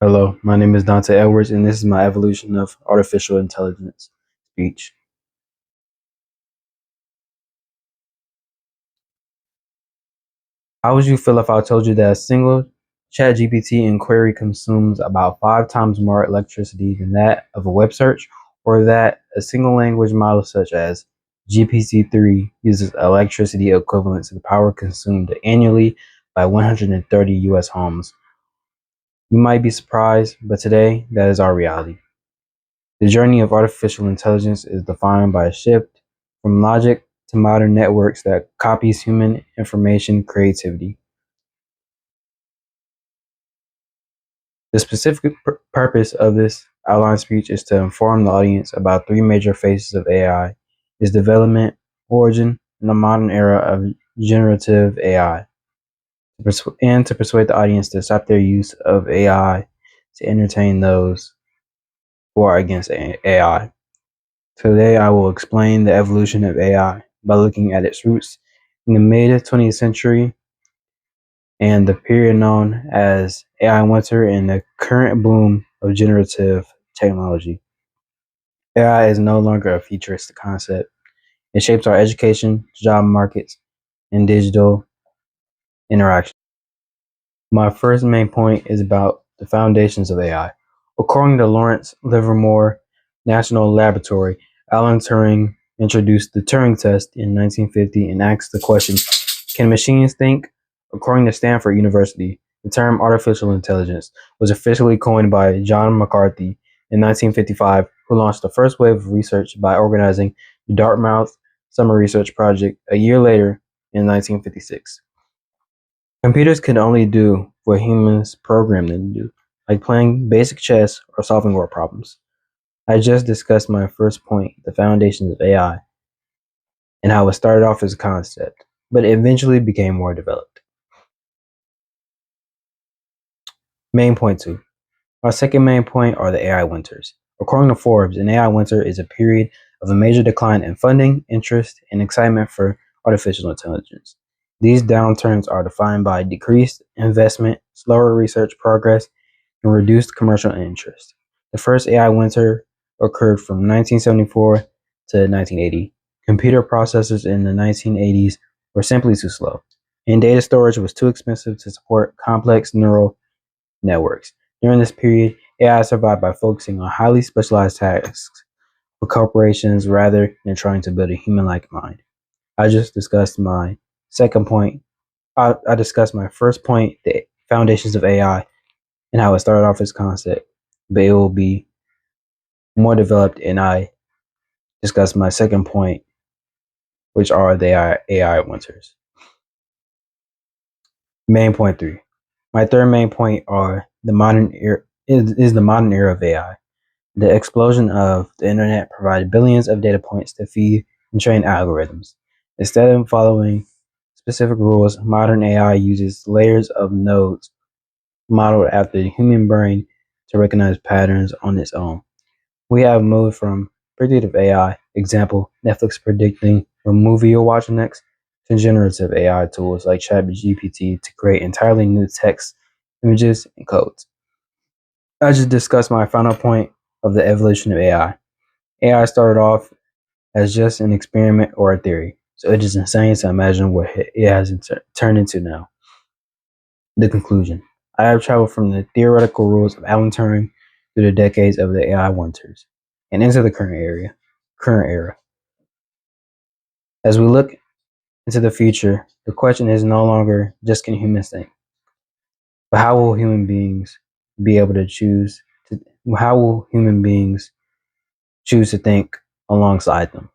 Hello, my name is Dante Edwards, and this is my evolution of artificial intelligence speech. How would you feel if I told you that a single ChatGPT inquiry consumes about 5 times more electricity than that of a web search, or that a single language model such as GPT-3 uses electricity equivalent to the power consumed annually by 130 US homes? You might be surprised, but today that is our reality. The journey of artificial intelligence is defined by a shift from logic to modern networks that copies human information creativity. The specific purpose of this outline speech is to inform the audience about 3 major phases of AI: its development, origin, and the modern era of generative AI, and to persuade the audience to stop their use of AI to entertain those who are against AI. Today, I will explain the evolution of AI by looking at its roots in the mid 20th century and the period known as AI winter and the current boom of generative technology. AI is no longer a futuristic concept. It shapes our education, job markets, and digital interaction. My first main point is about the foundations of AI. According to Lawrence Livermore National Laboratory, Alan Turing introduced the Turing test in 1950 and asked the question, can machines think? According to Stanford University, the term artificial intelligence was officially coined by John McCarthy in 1955, who launched the first wave of research by organizing the Dartmouth Summer Research Project a year later in 1956. Computers can only do what humans program them to do, like playing basic chess or solving word problems. I just discussed my first point, the foundations of AI, and how it started off as a concept, but it eventually became more developed. Main point 2. My second main point are the AI winters. According to Forbes, an AI winter is a period of a major decline in funding, interest, and excitement for artificial intelligence. These downturns are defined by decreased investment, slower research progress, and reduced commercial interest. The first AI winter occurred from 1974 to 1980. Computer processors in the 1980s were simply too slow, and data storage was too expensive to support complex neural networks. During this period, AI survived by focusing on highly specialized tasks for corporations rather than trying to build a human-like mind. I just discussed my second point. I discussed my first point, the foundations of AI, and how it started off as a concept, but it will be more developed, and I discussed my second point, which are the AI winters. Main point 3. My third main point are the modern era is the modern era of AI. The explosion of the internet provided billions of data points to feed and train algorithms. Instead of following specific rules, modern AI uses layers of nodes modeled after the human brain to recognize patterns on its own. We have moved from predictive AI, example, Netflix predicting what movie you'll watch next, to generative AI tools like ChatGPT to create entirely new text, images, and codes. I just discussed my final point of the evolution of AI. AI started off as just an experiment or a theory, so it is insane to imagine what it has turned into now. The conclusion. I have traveled from the theoretical rules of Alan Turing through the decades of the AI winters and into the current era. As we look into the future, the question is no longer just can humans think, but how will human beings be able to choose to how will human beings choose to think alongside them?